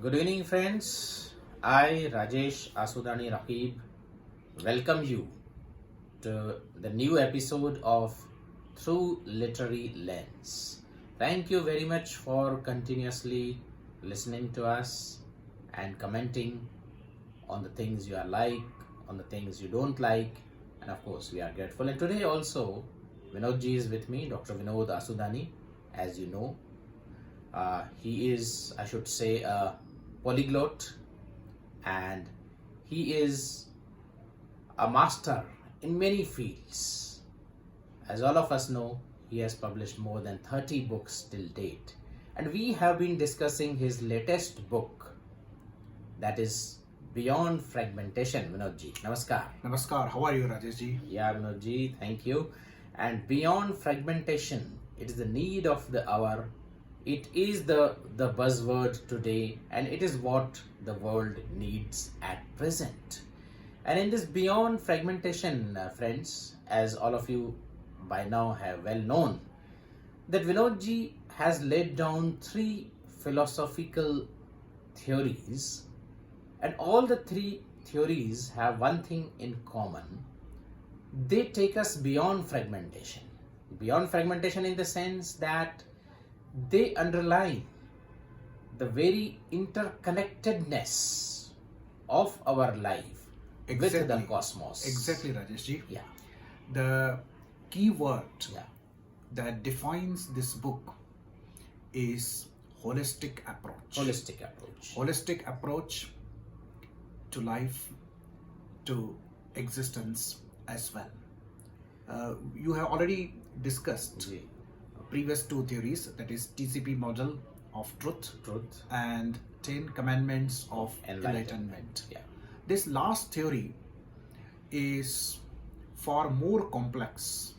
Good evening, friends. I, Rajeshasudani Raqeeb, welcome you to the new episode of Through Literary Lens. Thank you very much for continuously listening to us and commenting on the things you are like, on the things you don't like, and of course, we are grateful. And today also, Vinodji is with me, Dr. Vinod Asudani, as you know. He is, I should say, a polyglot, and he is a master in many fields. As all of us know, he has published more than 30 books till date, and we have been discussing his latest book, that is Beyond Fragmentation. Vinodji, namaskar. Namaskar, how are you, Rajeshji? Yeah, Vinodji, thank you. And Beyond Fragmentation, it is the need of the hour. It is the buzzword today, and it is what the world needs at present. And in this Beyond Fragmentation, friends, as all of you by now have well known, that Vinodji has laid down 3 philosophical theories, and all the 3 theories have one thing in common. They take us beyond fragmentation. Beyond fragmentation in the sense that they underline the very interconnectedness of our life with the cosmos. Exactly, Rajeshji. Yeah. The key word that defines this book is holistic approach. Holistic approach. Holistic approach to life, to existence as well. You have already discussed previous 2 theories, that is TCP model of truth and 10 commandments of enlightenment. Yeah. This last theory is far more complex,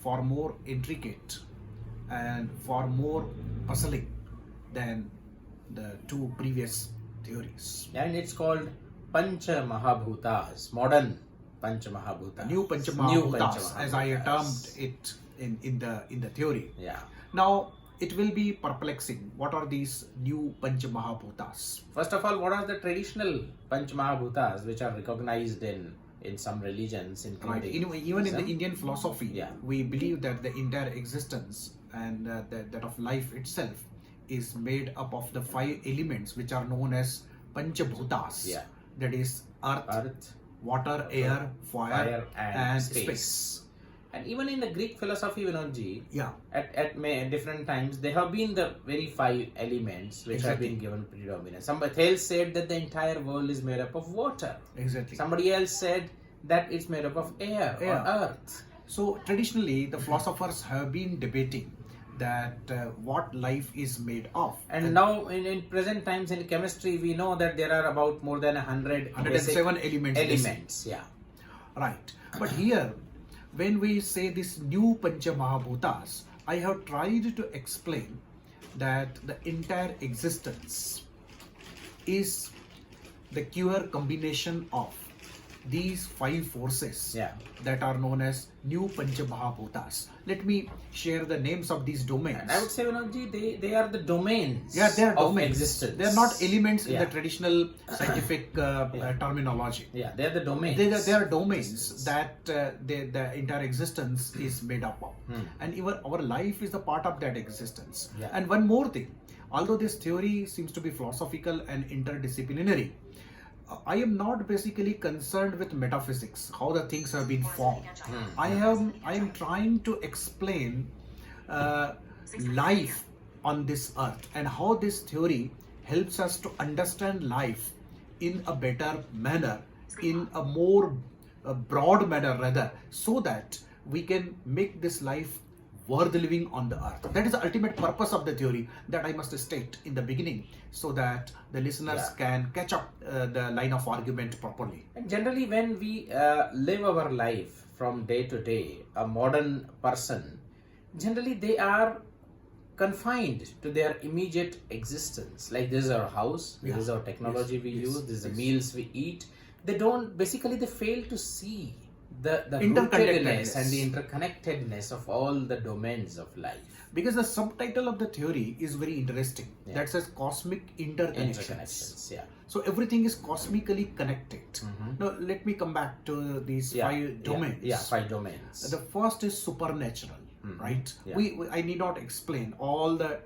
far more intricate, and far more puzzling than the 2 previous theories. And it's called pancha mahabhootas, modern pancha mahabhootas. New pancha mahabhootas, as I termed it in the theory. Yeah. Now it will be perplexing. What are these new pancha mahabhootas? First of all, what are the traditional pancha mahabhootas which are recognized in some religions, including Even in the Indian philosophy, Yeah. we believe that the entire existence and that of life itself is made up of the 5 elements which are known as panchabhutas. Yeah. That is earth, water, air, fire, and space. And even in the Greek philosophy, Vinodji, Yeah. at different times, there have been the very 5 elements which have been given predominance. Somebody else said that the entire world is made up of water. Exactly. Somebody else said that it's made up of air or earth. So traditionally, the philosophers have been debating that what life is made of. And now in present times in chemistry, we know that there are about more than 107 elements. Yeah. Right. But here, when we say this new pancha mahabhutas, I have tried to explain that the entire existence is the pure combination of these 5 forces that are known as new pancha mahabhutas. Let me share the names of these domains. And I would say, Vinodji, they are the domains they are of domains. existence. They are not elements in the traditional scientific terminology. Yeah, they are the domains. They are domains that the entire existence is made up of. And even our life is a part of that existence. Yeah. And one more thing, although this theory seems to be philosophical and interdisciplinary, I am not basically concerned with metaphysics, how the things have been formed. I am trying to explain life on this earth and how this theory helps us to understand life in a better manner, in a more broad manner rather, so that we can make this life worth living on the earth. That is the ultimate purpose of the theory that I must state in the beginning, so that the listeners can catch up the line of argument properly. And generally, when we live our life from day to day, a modern person, generally they are confined to their immediate existence. Like, this is our house, this is our technology we use, this is the meals we eat. They fail to see the rootedness and the interconnectedness of all the domains of life. Because the subtitle of the theory is very interesting. Yeah. That says cosmic interconnections. Yeah. So everything is cosmically connected. Now let me come back to these five domains. Yeah, 5 domains. The first is supernatural, right? Yeah. I need not explain. All the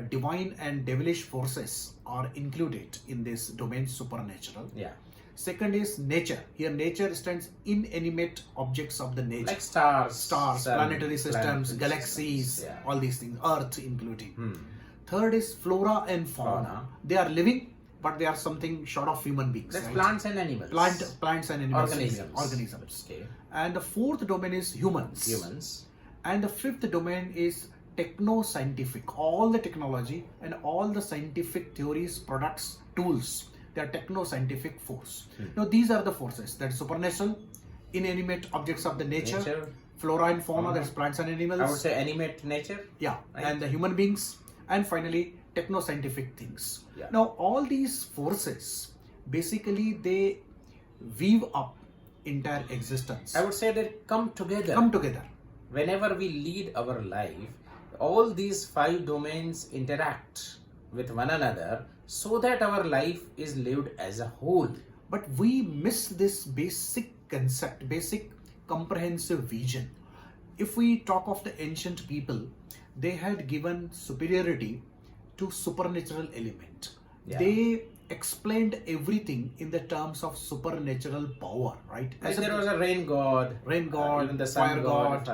divine and devilish forces are included in this domain, supernatural. Yeah. Second is nature. Here nature stands inanimate objects of the nature. Like stars, Stars, sun, planetary systems, galaxies, systems, all these things, Earth including. Third is flora and fauna. They are living, but they are something short of human beings. That's right? plants and animals. Plants and animals. Organisms. Okay. And the fourth domain is humans. Humans. And the fifth domain is techno-scientific. All the technology and all the scientific theories, products, tools, they are techno-scientific force. Now these are the forces. That is supernatural, inanimate objects of the nature. Flora and fauna, that's plants and animals. I would say animate nature. Yeah, right? And the human beings. And finally, techno-scientific things. Yeah. Now all these forces, basically they weave up entire existence. I would say they come together. Whenever we lead our life, all these 5 domains interact with one another so that our life is lived as a whole. But we miss this basic concept, basic comprehensive vision. If we talk of the ancient people, they had given superiority to supernatural element. Yeah. They explained everything in the terms of supernatural power, right? Like there was a rain god, even the sun fire god,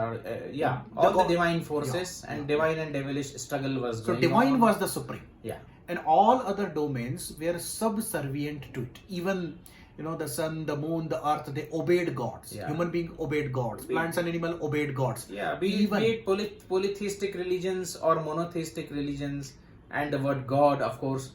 all the divine forces, and divine and devilish struggle was so going divine on. was the supreme. Yeah. And all other domains were subservient to it. Even the sun, the moon, the earth, they obeyed gods. Yeah. Human beings obeyed gods. Plants and animals obeyed gods. Yeah, be it polytheistic religions or monotheistic religions, and the word God, of course.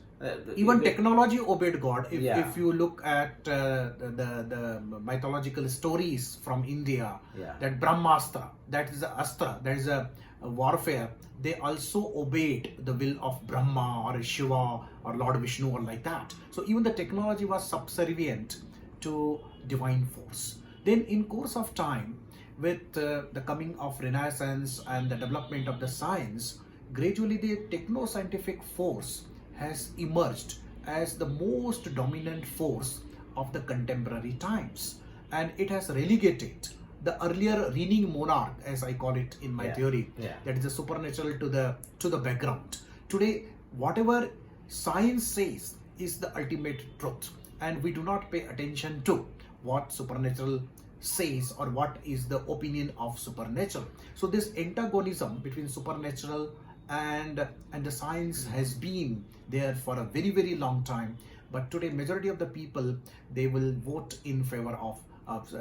Even technology obeyed God. If you look at the mythological stories from India, that Brahmastra, that is a astra, that is a warfare, they also obeyed the will of Brahma or Shiva or Lord Vishnu or like that. So even the technology was subservient to divine force. Then in course of time, with the coming of Renaissance and the development of the science, gradually the techno-scientific force has emerged as the most dominant force of the contemporary times, and it has relegated the earlier reigning monarch, as I call it in my theory, that is the supernatural, to the background. Today, whatever science says is the ultimate truth, and we do not pay attention to what supernatural says or what is the opinion of supernatural. So this antagonism between supernatural and the science has been there for a very, very long time, but today majority of the people, they will vote in favor of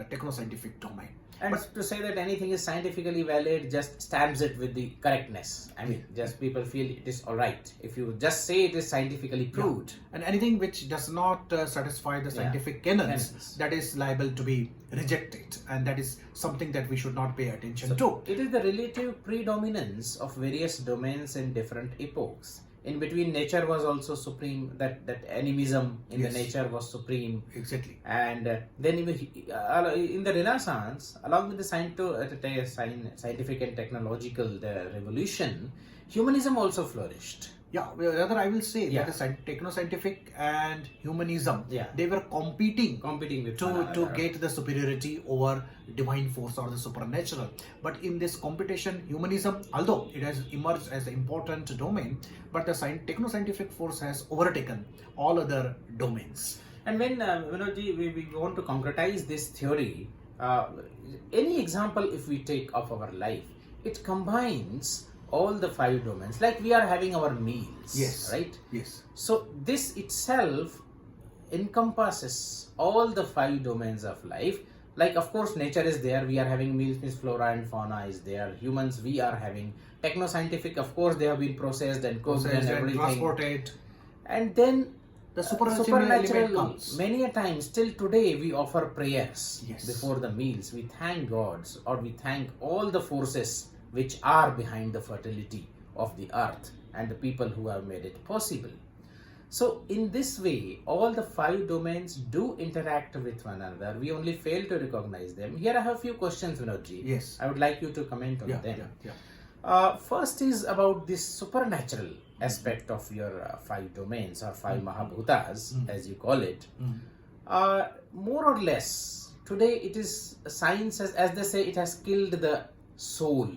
techno-scientific domain. And to say that anything is scientifically valid just stamps it with the correctness. I mean, just people feel it is alright if you just say it is scientifically proved. And anything which does not satisfy the scientific canons, that is liable to be rejected, and that is something that we should not pay attention to. It is the relative predominance of various domains in different epochs. In between, nature was also supreme. That animism in the nature was supreme. Exactly. And then in the Renaissance, along with the scientific and technological revolution, humanism also flourished. Yeah, rather I will say that the techno-scientific and humanism, they were competing with to get the superiority over divine force or the supernatural. But in this competition, humanism, although it has emerged as an important domain, but the techno-scientific force has overtaken all other domains. And when Vinodji, we want to concretize this theory, any example if we take of our life, it combines all the 5 domains. Like we are having our meals, right? Yes. So this itself encompasses all the 5 domains of life. Like of course nature is there, we are having meals, means flora and fauna is there. Humans, we are having. Techno-scientific, of course, they have been processed and cooked and everything. Transported. And then the supernatural comes. Many a time, still today, we offer prayers before the meals. We thank gods, or we thank all the forces which are behind the fertility of the earth and the people who have made it possible. So in this way, all the 5 domains do interact with one another. We only fail to recognize them. Here I have a few questions, Vinodji. Yes. I would like you to comment on them. Yeah. First is about this supernatural aspect of your 5 domains or 5 mahabhootas, as you call it. More or less, today it is science, as they say, it has killed the soul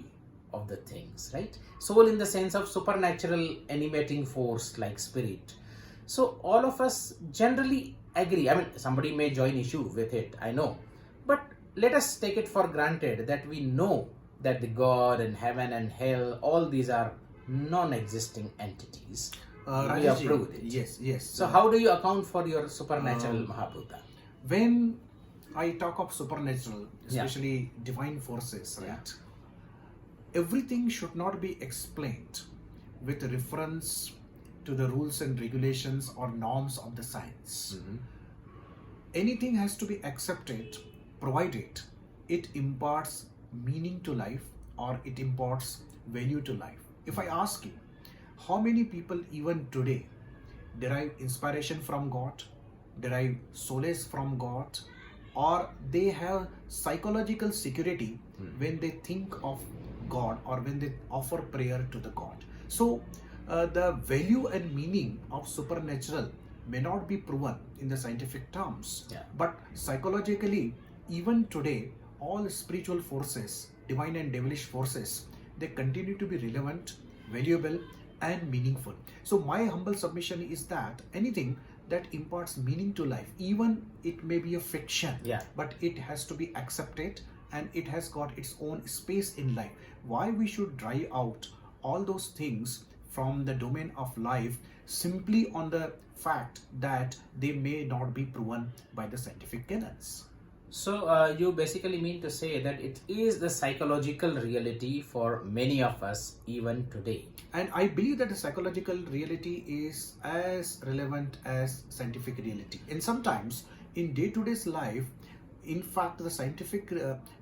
of the things, right? Soul in the sense of supernatural animating force like spirit. So all of us generally agree. I mean, somebody may join issue with it, I know. But let us take it for granted that we know that the God and heaven and hell, all these are non-existing entities. We approve it. Yes. So how do you account for your supernatural mahabhuta? When I talk of supernatural, especially divine forces, right? Everything should not be explained with reference to the rules and regulations or norms of the science. Anything has to be accepted provided it imparts meaning to life or it imparts value to life. If I ask you, how many people even today derive inspiration from God, derive solace from God, or they have psychological security when they think of God or when they offer prayer to the God? So the value and meaning of supernatural may not be proven in the scientific terms, but psychologically, even today, all spiritual forces, divine and devilish forces, they continue to be relevant, valuable, and meaningful. So my humble submission is that anything that imparts meaning to life, even it may be a fiction, but it has to be accepted and it has got its own space in life. Why we should dry out all those things from the domain of life simply on the fact that they may not be proven by the scientific canons? So you basically mean to say that it is the psychological reality for many of us even today. And I believe that the psychological reality is as relevant as scientific reality. And sometimes in day-to-day life, in fact, the scientific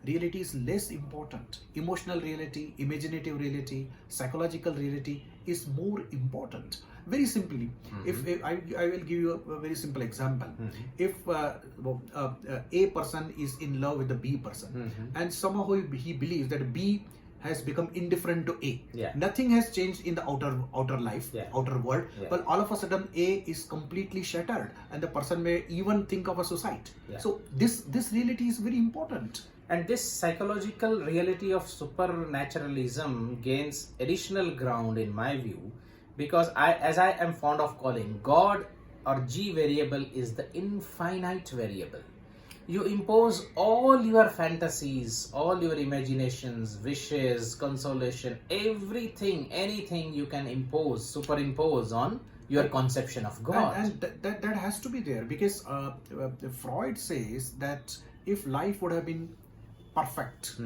reality is less important. Emotional reality, imaginative reality, psychological reality is more important. Very simply, if I will give you a very simple example. If A person is in love with the B person, and somehow he believes that B has become indifferent to A. Nothing has changed in the outer life, outer world. But all of a sudden, A is completely shattered, and the person may even think of a suicide. So this reality is very important. And this psychological reality of supernaturalism gains additional ground in my view, because as I am fond of calling, God or G variable is the infinite variable. You impose all your fantasies, all your imaginations, wishes, consolation, everything, anything you can impose, superimpose on your conception of God. And that has to be there, because Freud says that if life would have been perfect,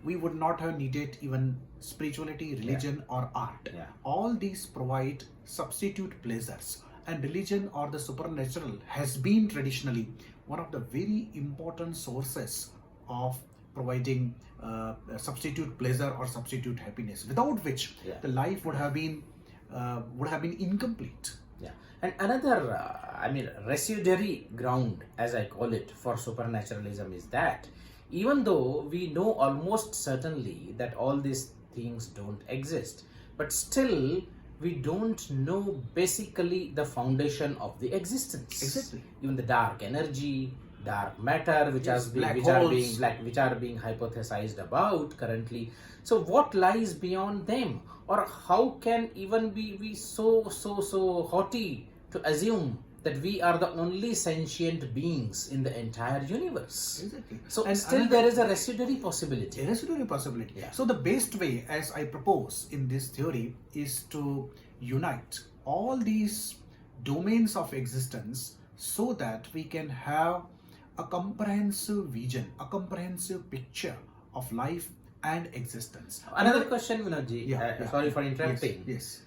we would not have needed even spirituality, religion, or art. All these provide substitute pleasures, and religion or the supernatural has been traditionally one of the very important sources of providing substitute pleasure or substitute happiness, without which the life would have been incomplete. And another, residuary ground, as I call it, for supernaturalism is that even though we know almost certainly that all these things don't exist, but still we don't know basically the foundation of the existence. Exactly. Even the dark energy, dark matter, which are being hypothesized about currently. So what lies beyond them? Or how can even be so haughty to assume that we are the only sentient beings in the entire universe? Exactly. So and still there is a residuary possibility. So the best way, as I propose in this theory, is to unite all these domains of existence so that we can have a comprehensive vision, a comprehensive picture of life and existence. Another question, Vinodji, sorry for interrupting. Yes.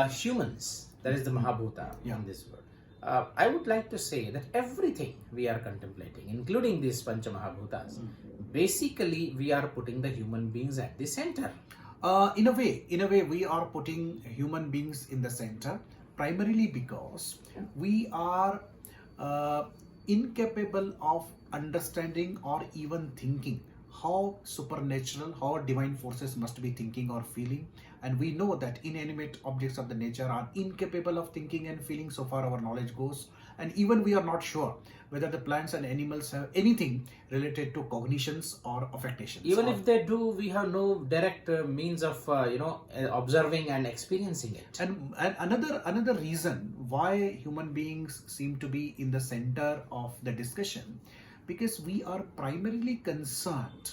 Humans, that is the mahabhuta in this world. I would like to say that everything we are contemplating, including these pancha mahabhutas, basically we are putting the human beings at the center. In a way, we are putting human beings in the center, primarily because we are incapable of understanding or even thinking how supernatural, how divine forces must be thinking or feeling. And we know that inanimate objects of the nature are incapable of thinking and feeling, so far our knowledge goes. And even we are not sure whether the plants and animals have anything related to cognitions or affectations. Even if they do, we have no direct means of observing and experiencing it. And another reason why human beings seem to be in the center of the discussion, because we are primarily concerned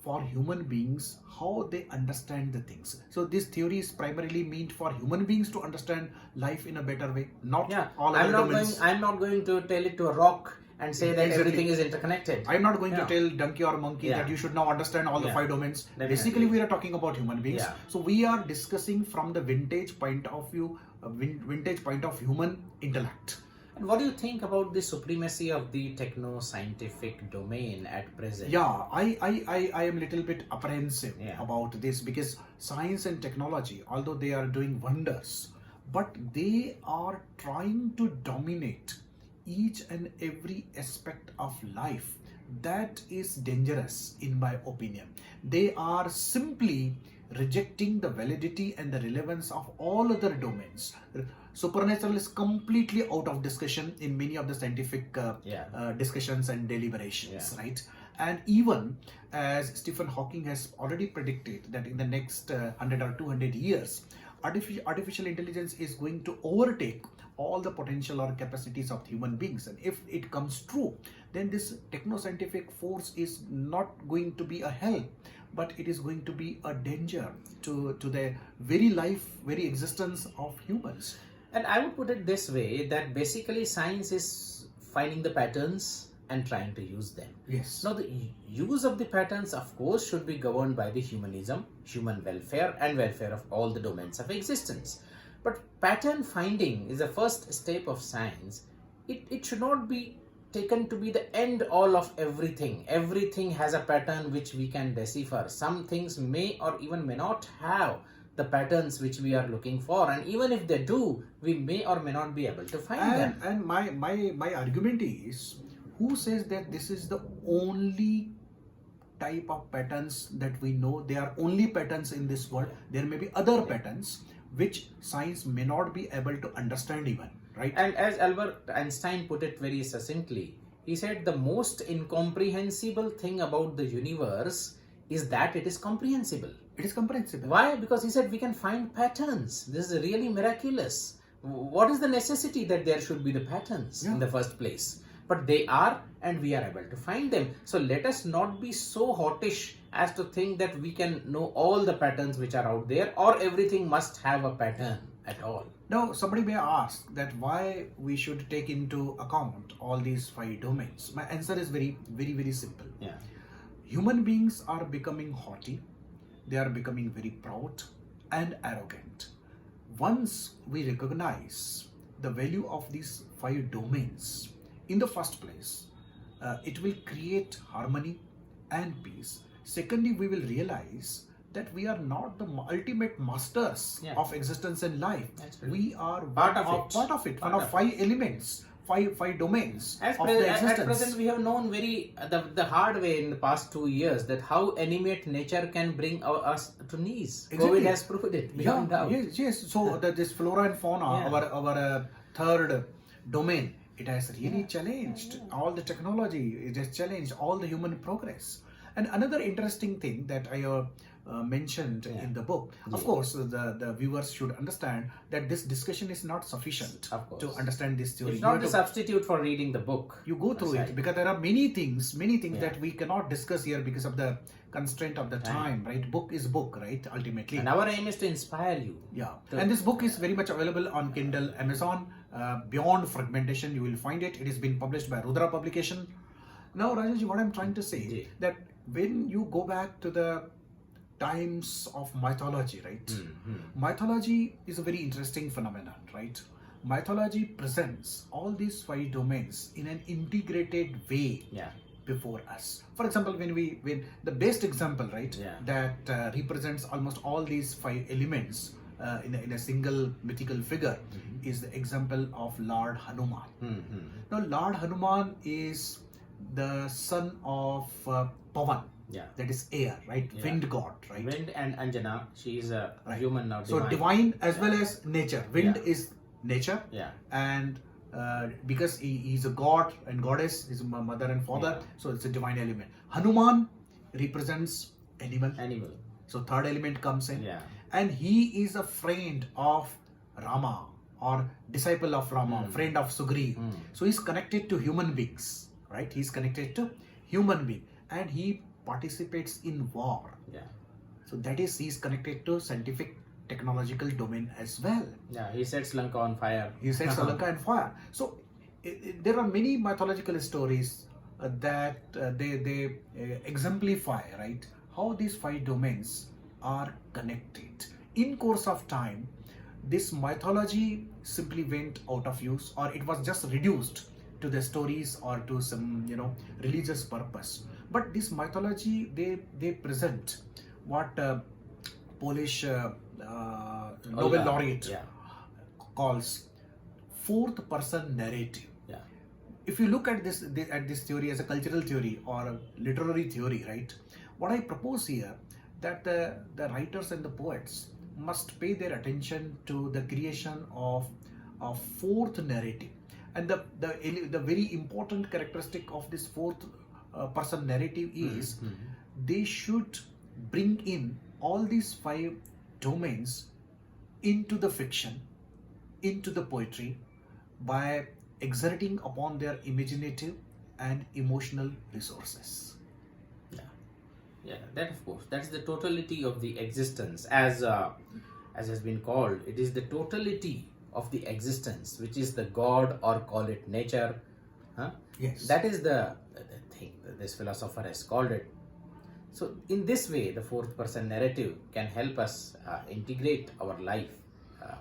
for human beings how they understand the things. So this theory is primarily meant for human beings to understand life in a better way, not all other domains. I'm not going to tell it to a rock and say that everything is interconnected. I'm not going to tell donkey or monkey that you should now understand all the 5 domains. Definitely. Basically, we are talking about human beings. So we are discussing from the vintage point of view, human intellect. And what do you think about the supremacy of the techno-scientific domain at present? Yeah, I am a little bit apprehensive about this, because science and technology, although they are doing wonders, but they are trying to dominate each and every aspect of life. That is dangerous in my opinion. They are simply rejecting the validity and the relevance of all other domains. Supernatural is completely out of discussion in many of the scientific discussions and deliberations, right? And even as Stephen Hawking has already predicted that in the next 100 or 200 years, artificial intelligence is going to overtake all the potential or capacities of human beings. And if it comes true, then this techno-scientific force is not going to be a help, but it is going to be a danger to the very life, very existence of humans. And I would put it this way, that basically science is finding the patterns and trying to use them. Yes. Now the use of the patterns, of course, should be governed by the humanism, human welfare and welfare of all the domains of existence. But pattern finding is the first step of science. It should not be taken to be the end all of everything. Everything has a pattern which we can decipher. Some things may or even may not have the patterns which we are looking for, and even if they do, we may or may not be able to find them. And my argument is, who says that this is the only type of patterns that we know? They are only patterns in this world. There may be other patterns which science may not be able to understand even, right? And as Albert Einstein put it very succinctly, he said the most incomprehensible thing about the universe is that it is comprehensible. It is comprehensible. Why? Because he said we can find patterns. This is really miraculous. What is the necessity that there should be the patterns in the first place? But they are, and we are able to find them. So let us not be so hawkish as to think that we can know all the patterns which are out there, or everything must have a pattern at all. Now, somebody may ask that why we should take into account all these 5 domains. My answer is very, very, very simple. Human beings are becoming haughty. They are becoming very proud and arrogant. Once we recognize the value of these 5 domains, in the first place, it will create harmony and peace. Secondly, we will realize that we are not the ultimate masters of existence and life. We are part of it. One of 5 elements, five domains of the existence. At present, we have known the hard way in the past 2 years that how animate nature can bring us to knees. Exactly. COVID has proved it beyond doubt. Yes. So this flora and fauna, our third domain, it has really challenged all the technology. It has challenged all the human progress. And another interesting thing that I mentioned in the book, of course, the viewers should understand that this discussion is not sufficient to understand this theory. It's not a substitute for reading the book. You go through it, because there are many things that we cannot discuss here because of the constraint of the time, right? Book is book, right? Ultimately. And our aim is to inspire you. And this book is very much available on Kindle, Amazon. Beyond Fragmentation, you will find it. It has been published by Rudra Publication. Now, Rajesh, what I'm trying to say, that when you go back to the times of mythology, right? Mythology is a very interesting phenomenon, right? Mythology presents all these 5 domains in an integrated way before us. For example, when the best example, right, that represents almost all these 5 elements in a single mythical figure is the example of Lord Hanuman. Now, Lord Hanuman is the son of Pavan, that is air, right? Wind god, right? Wind and Anjana, she is a human now. So divine as well as nature. Wind is nature, and because he is a god and goddess, his mother and father, so it's a divine element. Hanuman represents animal. So third element comes in, and he is a friend of Rama or disciple of Rama, friend of Sugriv. So he's connected to human beings, right? He's connected to human being, and he participates in war. So that is, he's connected to scientific technological domain as well. He sets Lanka on fire. He sets Lanka on fire. So there are many mythological stories that they exemplify, right, how these 5 domains are connected. In course of time, this mythology simply went out of use, or it was just reduced to the stories or to some religious purpose. But this mythology, they present what Polish Nobel laureate calls fourth person narrative. If you look at this theory as a cultural theory or a literary theory, right, what I propose here, that the writers and the poets must pay their attention to the creation of fourth narrative. And the very important characteristic of this fourth person narrative is they should bring in all these 5 domains into the fiction, into the poetry, by exerting upon their imaginative and emotional resources. That of course, that's the totality of the existence, as has been called. It is the totality of the existence, which is the God, or call it nature. Yes. That is the thing that this philosopher has called it. So in this way, the fourth person narrative can help us integrate our life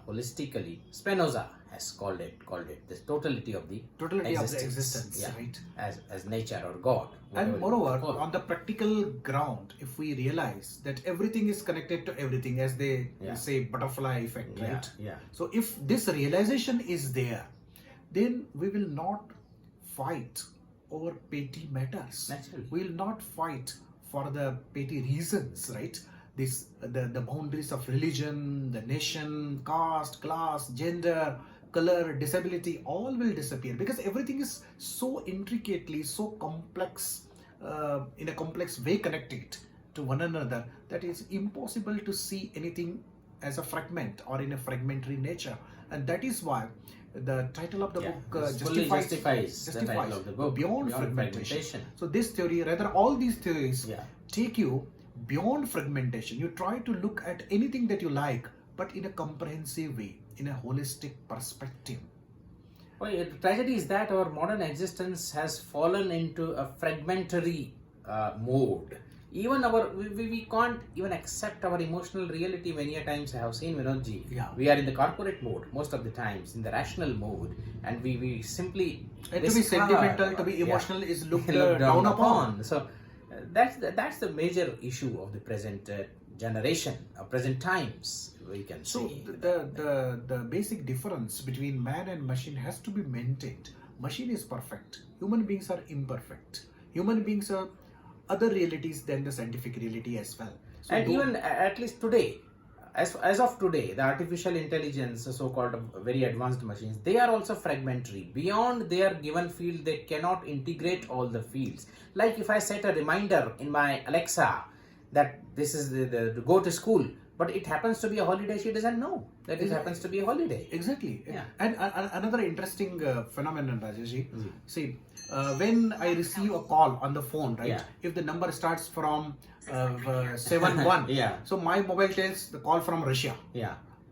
holistically. Spinoza has called it the totality of the existence, right? As nature or God. And moreover, on the practical ground, if we realize that everything is connected to everything, as they say, butterfly effect, right? So if this realization is there, then we will not fight over petty matters. Naturally. We will not fight for the petty reasons, right? The boundaries of religion, the nation, caste, class, gender, color, disability, all will disappear, because everything is so intricately, so complex, in a complex way connected to one another, that it's impossible to see anything as a fragment or in a fragmentary nature. And that is why the title of the book justifies the title of the book, beyond fragmentation. So this theory, rather all these theories take you beyond fragmentation. You try to look at anything that you like, but in a comprehensive way, in a holistic perspective. Well, the tragedy is that our modern existence has fallen into a fragmentary mode. Even we can't even accept our emotional reality many a times. I have seen, Vinodji, we are in the corporate mode most of the times, in the rational mode, and we simply to be sentimental, to be emotional is looked down upon. So that's the major issue of the present generation, present times, we can so see. The basic difference between man and machine has to be maintained. Machine is perfect, human beings are imperfect. Human beings are other realities than the scientific reality as well. So and even at least today, as of today, the artificial intelligence, so-called very advanced machines, they are also fragmentary. Beyond their given field, they cannot integrate all the fields. Like if I set a reminder in my Alexa that this is the go to school, but it happens to be a holiday, she doesn't know that it happens to be a holiday. Exactly. And another interesting phenomenon, Rajesh, see, when I receive a call on the phone, right, if the number starts from 71, so my mobile tells the call from Russia.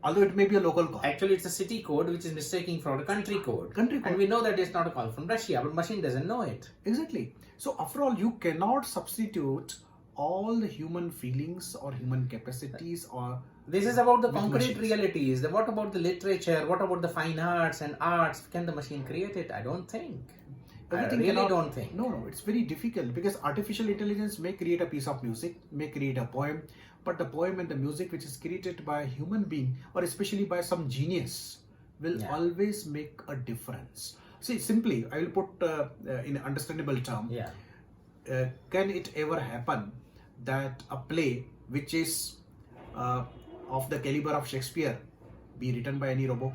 Although it may be a local call. Actually, it's a city code which is mistaking for a country code. And we know that it's not a call from Russia, but machine doesn't know it. Exactly. So after all, you cannot substitute all the human feelings or human capacities, or this is about the concrete realities. What about the literature? What about the fine arts and arts? Can the machine create it? I don't think. Everything I really don't think. No, it's very difficult, because artificial intelligence may create a piece of music, may create a poem, but the poem and the music which is created by a human being or especially by some genius will Yeah. always make a difference. See, simply, I will put in understandable term. Yeah. Can it ever happen that a play which is of the caliber of Shakespeare be written by any robot?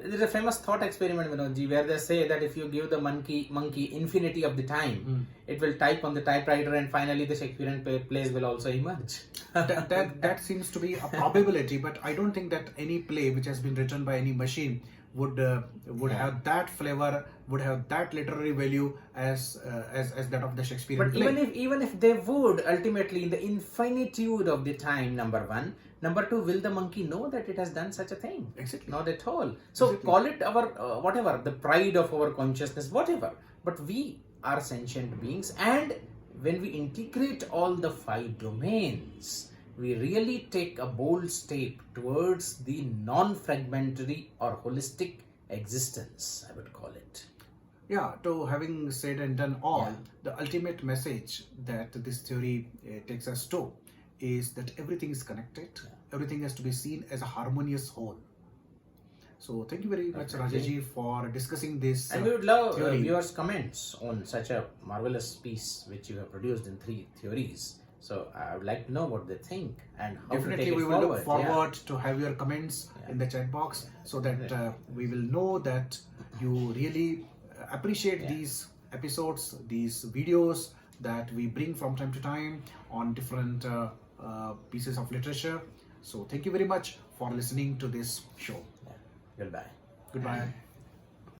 There's a famous thought experiment, Vinodji, where they say that if you give the monkey infinity of the time, it will type on the typewriter, and finally the Shakespearean plays will also emerge. that seems to be a probability, but I don't think that any play which has been written by any machine would have that flavor, would have that literary value as that of the Shakespearean But play. even if they would, ultimately in the infinitude of the time, number one. Number two, will the monkey know that it has done such a thing? Exactly. Not at all. So call it our whatever, the pride of our consciousness, whatever. But we are sentient beings, and when we integrate all the 5 domains, we really take a bold step towards the non-fragmentary or holistic existence, I would call it. Yeah, to having said and done all, Yeah. the ultimate message that this theory takes us to is that everything is connected, everything has to be seen as a harmonious whole. So thank you very much, Rajaji, for discussing this. And we would love theory. viewers' comments on such a marvelous piece which you have produced in 3 theories. So I would like to know what they think and how Definitely, to take we it will forward. look forward to have your comments in the chat box so that we will know that you really appreciate these episodes, these videos that we bring from time to time on different pieces of literature. So thank you very much for listening to this show. Goodbye. Goodbye.